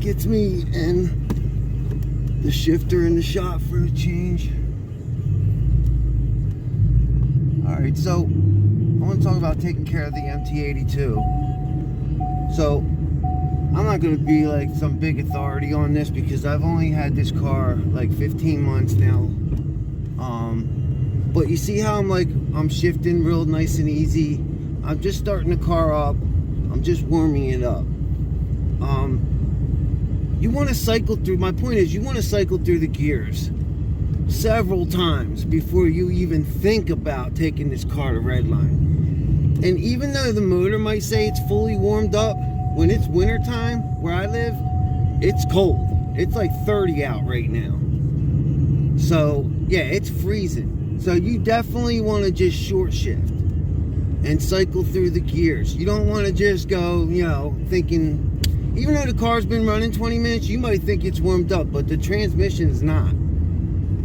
Gets me and the shifter in the shop for a change. Alright, so I want to talk about taking care of the MT82. So I'm not going to be like some big authority on this because I've only had this car like 15 months now. But you see how I'm shifting real nice and easy. I'm just starting the car up. I'm just warming it up. You want to cycle through, my point is, you want to cycle through the gears several times before you even think about taking this car to redline. And even though the motor might say it's fully warmed up, when it's winter time where I live, it's cold. It's like 30 out right now. So yeah, it's freezing. So you definitely want to just short shift and cycle through the gears. You don't want to just go, you know, thinking, even though the car's been running 20 minutes, you might think it's warmed up, but the transmission's not.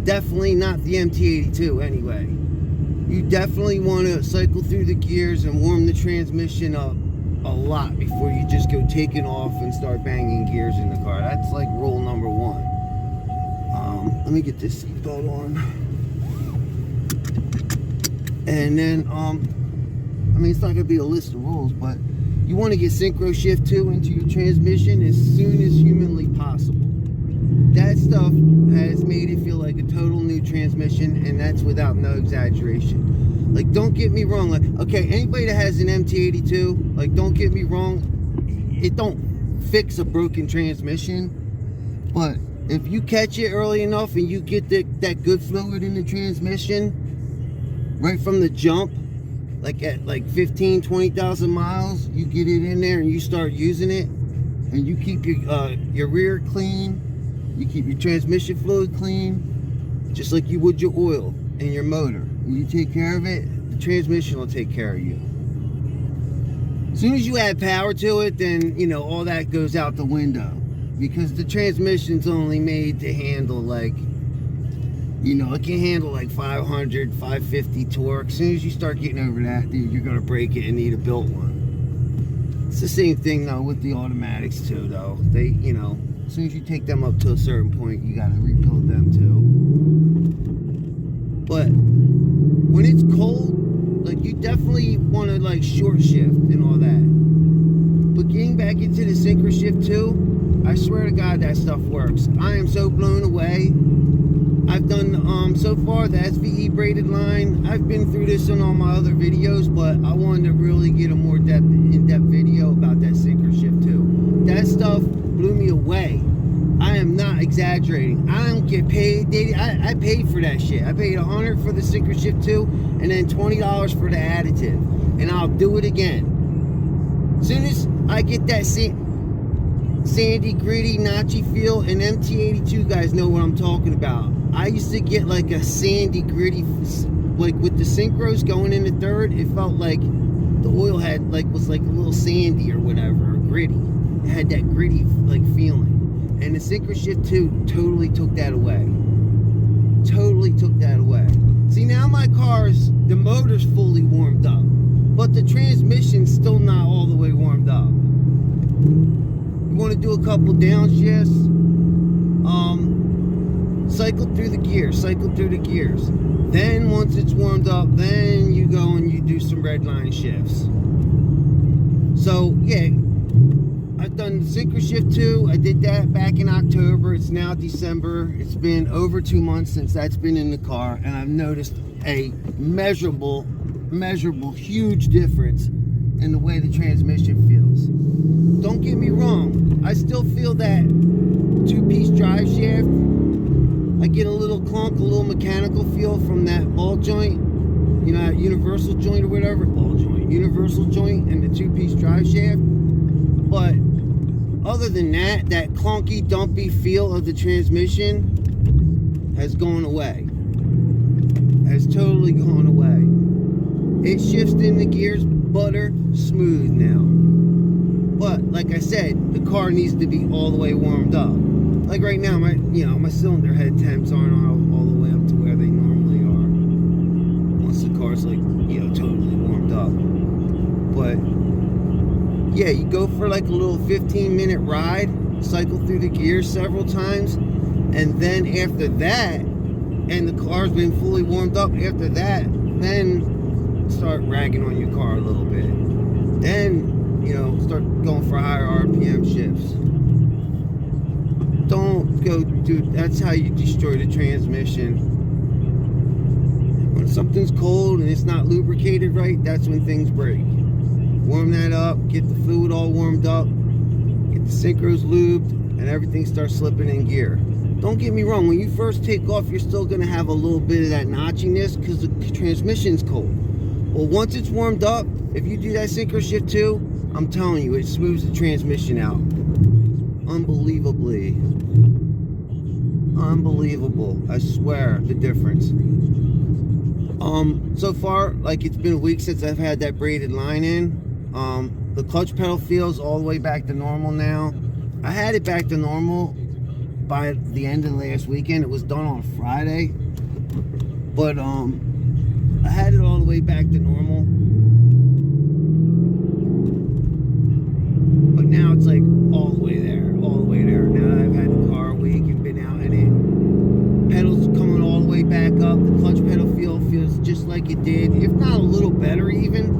Definitely not the MT82 anyway. You definitely want to cycle through the gears and warm the transmission up a lot before you just go taking off and start banging gears in the car. That's like rule number one. Let me get this seatbelt on. And then, I mean, it's not going to be a list of rules, but you want to get Syncro Shift II into your transmission as soon as humanly possible. That stuff has made it feel like a total new transmission, and that's without no exaggeration. Like, don't get me wrong. Like, okay, anybody that has an MT82, like, don't get me wrong, it don't fix a broken transmission, but if you catch it early enough and you get that good fluid in the transmission right from the jump, like at like 15, 20,000 miles, you get it in there and you start using it, and you keep your rear clean, you keep your transmission fluid clean, just like you would your oil and your motor. When you take care of it, the transmission will take care of you. As soon as you add power to it, then, you know, all that goes out the window, because the transmission's only made to handle, like, you know, it can handle like 500, 550 torque. As soon as you start getting over that, dude, you're gonna break it and need a built one. It's the same thing though with the automatics too, though. They, you know, as soon as you take them up to a certain point, you gotta rebuild them too. But when it's cold, like, you definitely want to like short shift and all that. But getting back into the Syncro Shift II, I swear to God, that stuff works. I am so blown away. I've done, so far, the SVE braided line. I've been through this in all my other videos, but I wanted to really get a more in-depth video about that Syncro Shift II. That stuff blew me away. I am not exaggerating. I don't get paid. I paid for that shit. I paid $100 for the Syncro Shift II and then $20 for the additive. And I'll do it again. As soon as I get that sandy, gritty, notchy feel, and MT82 guys know what I'm talking about. I used to get like a sandy, gritty, like with the synchros going into third, it felt like the oil had was like a little sandy or whatever, or gritty. It had that gritty like feeling. And the Syncro Shift II totally took that away. Totally took that away. See, now my car's, the motor's fully warmed up, but the transmission's still not all the way warmed up. You want to do a couple downshifts, cycle through the gears, then once it's warmed up, then you go and you do some red line shifts. So yeah, I've done the Syncro Shift II. I did that back in October. It's now December. It's been over 2 months since that's been in the car, and I've noticed a measurable huge difference in the way the transmission feels. Don't get me wrong, I still feel that two-piece drive shaft. I get a little clunk, a little mechanical feel from that ball joint, you know, that universal joint or whatever, ball joint, universal joint and the two-piece drive shaft. But other than that, that clunky, dumpy feel of the transmission has gone away. Has totally gone away. It shifts in the gears butter smooth now. But like I said, the car needs to be all the way warmed up. Like right now, my cylinder head temps aren't all the way up to where they normally are. Once the car's like, totally warmed up. But yeah, you go for like a little 15-minute ride, cycle through the gears several times, and then after that, and the car's been fully warmed up after that, then start ragging on your car a little bit. Then, start going for higher RPM shifts. Don't go, dude, that's how you destroy the transmission. When something's cold and it's not lubricated right, that's when things break. Warm that up, get the fluid all warmed up, get the synchros lubed, and everything starts slipping in gear. Don't get me wrong, when you first take off, you're still going to have a little bit of that notchiness because the transmission's cold. Well, once it's warmed up, if you do that Syncro Shift II, I'm telling you, it smooths the transmission out. Unbelievably. Unbelievable. I swear, the difference. So far, like, it's been a week since I've had that braided line in. The clutch pedal feels all the way back to normal now. I had it back to normal by the end of last weekend. It was done on Friday, but I had it all the way back to normal. But now it's like all the way there, all the way there. Now that I've had the car a week and been out in it, pedals coming all the way back up. The clutch pedal feels just like it did, if not a little better even.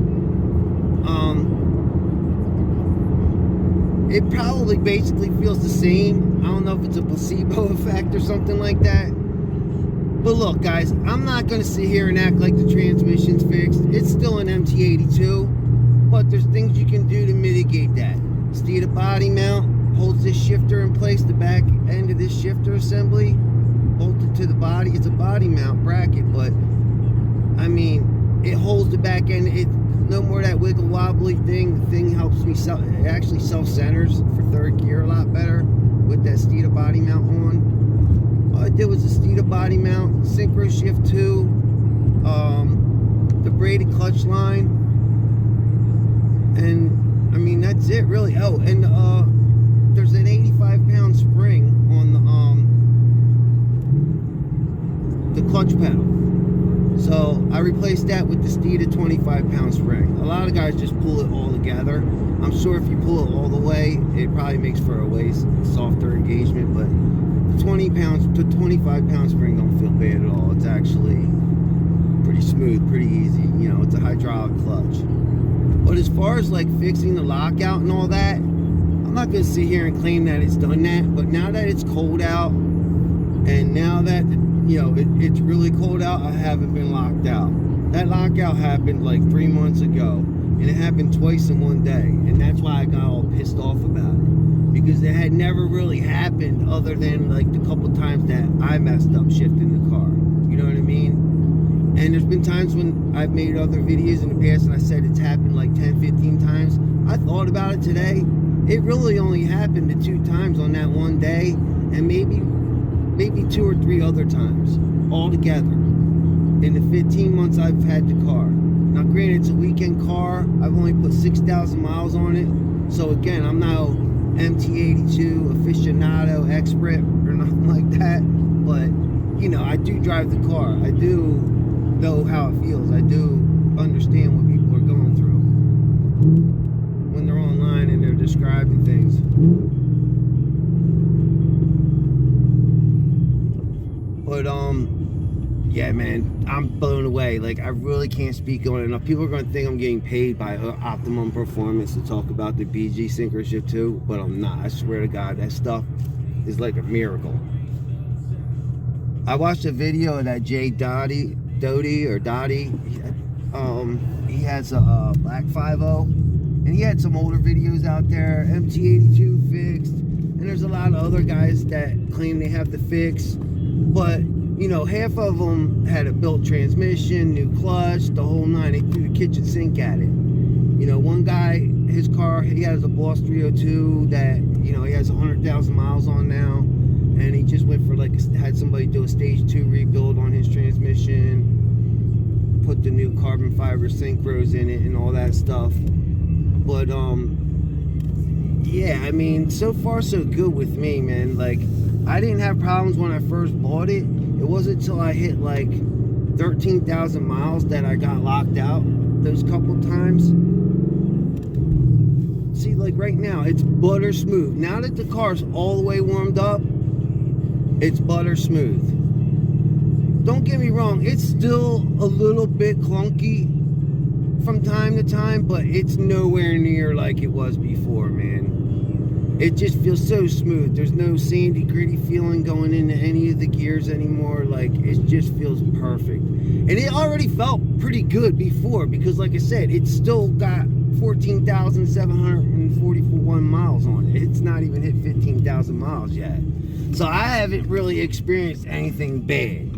It probably basically feels the same. I don't know if it's a placebo effect or something like that. But look, guys, I'm not going to sit here and act like the transmission's fixed. It's still an MT82, but there's things you can do to mitigate that. See the body mount holds this shifter in place, the back end of this shifter assembly bolted to the body. It's a body mount bracket, but I mean, it holds the back end. It no more of that wiggle wobbly thing. The thing helps me it actually self-centers for third gear a lot better with that Steeda body mount on. All I did was a Steeda body mount, Syncro Shift II, the braided clutch line, and I mean that's it really. Oh, and there's an 85-pound spring on the clutch pedal. So I replaced that with the Steeda 25-pound spring. A lot of guys just pull it all together. I'm sure if you pull it all the way, it probably makes for a way softer engagement, but the 20-pound to 25-pound spring don't feel bad at all. It's actually pretty smooth, pretty easy. It's a hydraulic clutch. But as far as like fixing the lockout and all that, I'm not going to sit here and claim that it's done that, but now that it's cold out, and now that it's really cold out, I haven't been locked out. That lockout happened like 3 months ago, and it happened twice in one day, and that's why I got all pissed off about it, because it had never really happened other than like the couple times that I messed up shifting the car. You know what I mean? And there's been times when I've made other videos in the past and I said it's happened like 10, 15 times. I thought about it today. It really only happened the 2 times on that one day, and maybe 2 or 3 other times altogether in the 15 months I've had the car. Now granted, it's a weekend car. I've only put 6,000 miles on it. So again, I'm no MT82 aficionado expert or nothing like that. But, I do drive the car. I do know how it feels. I do understand what people are going through when they're online and they're describing things. But yeah, man, I'm blown away. Like, I really can't speak on it enough. People are going to think I'm getting paid by Optimum Performance to talk about the BG Syncro Shift II, but I'm not. I swear to God, that stuff is like a miracle. I watched a video of that Jay Dottie, he has a black 5.0, and he had some older videos out there, MT82 fixed, and there's a lot of other guys that claim they have the fix, but you know, half of them had a built transmission, new clutch, the whole nine. They threw the kitchen sink at it. You know, one guy, his car, he has a Boss 302 that, you know, he has 100,000 miles on now, and he just went for like, had somebody do a stage 2 rebuild on his transmission, put the new carbon fiber synchros in it and all that stuff. But yeah, I mean, so far so good with me, man. Like, I didn't have problems when I first bought it. It wasn't until I hit like 13,000 miles that I got locked out those couple times. See, like right now, it's butter smooth. Now that the car's all the way warmed up, it's butter smooth. Don't get me wrong, it's still a little bit clunky from time to time, but it's nowhere near like it was before, man. It just feels so smooth. There's no sandy, gritty feeling going into any of the gears anymore. Like, it just feels perfect. And it already felt pretty good before, because like I said, it's still got 14,741 miles on it. It's not even hit 15,000 miles yet. So I haven't really experienced anything bad.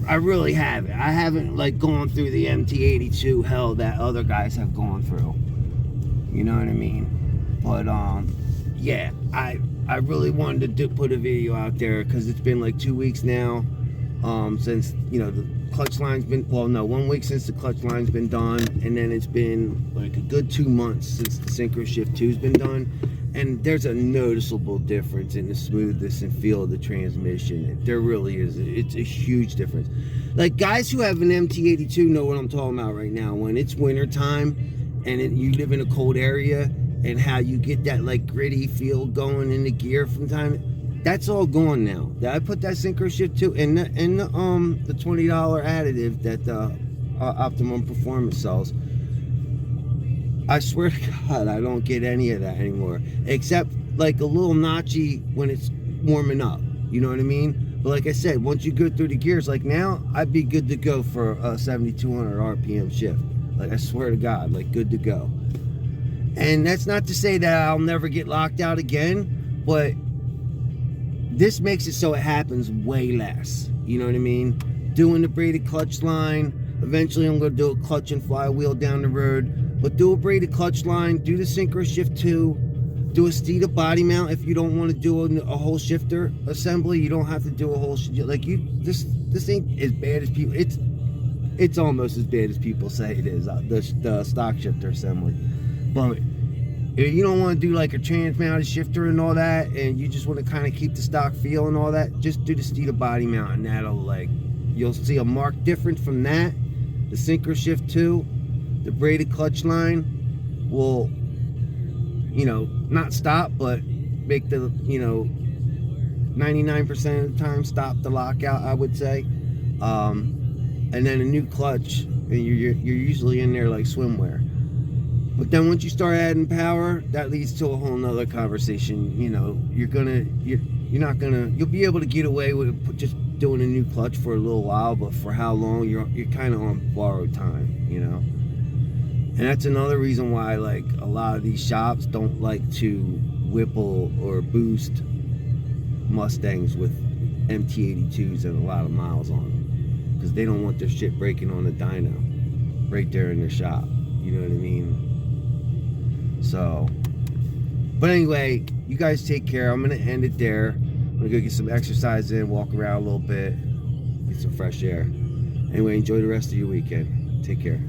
I really haven't. I haven't like gone through the MT82 hell that other guys have gone through. You know what I mean? But yeah, I really wanted to put a video out there because it's been like 2 weeks now since, you know, the clutch line's been, well, no, 1 week since the clutch line's been done, and then it's been like a good 2 months since the Syncro Shift II's been done, and there's a noticeable difference in the smoothness and feel of the transmission. There really is. It's a huge difference. Like, guys who have an MT82 know what I'm talking about right now. When it's winter time and you live in a cold area, and how you get that like gritty feel going in the gear from time, that's all gone now. I put that Syncro Shift II in the $20 additive that Optimum Performance sells. I swear to God, I don't get any of that anymore, except like a little notchy when it's warming up. You know what I mean? But like I said, once you go through the gears, like now, I'd be good to go for a 7,200 RPM shift. Like, I swear to God, like good to go. And that's not to say that I'll never get locked out again, but this makes it so it happens way less. You know what I mean? Doing the braided clutch line. Eventually I'm going to do a clutch and flywheel down the road. But do a braided clutch line. Do the Syncro Shift II. Do a Steeda body mount if you don't want to do a whole shifter assembly. You don't have to do a whole... Like, this ain't as bad as people... It's almost as bad as people say it is. The stock shifter assembly. But if you don't want to do like a trans-mounted shifter and all that, and you just want to kind of keep the stock feel and all that, just do the Steeda body mount, and that'll, like, you'll see a marked difference from that. The Syncro Shift II, the braided clutch line will, you know, not stop, but make the, you know, 99% of the time stop the lockout, I would say. And then a new clutch, and you're usually in there like swimwear. But then once you start adding power, that leads to a whole nother conversation. You know, you're not gonna, you'll be able to get away with just doing a new clutch for a little while, but for how long, you're kind of on borrowed time, you know. And that's another reason why, like, a lot of these shops don't like to whipple or boost Mustangs with MT82s and a lot of miles on them, because they don't want their shit breaking on the dyno right there in their shop. You know what I mean? So, but anyway, you guys take care. I'm gonna end it there. I'm gonna go get some exercise in, walk around a little bit, get some fresh air. Anyway, enjoy the rest of your weekend. Take care.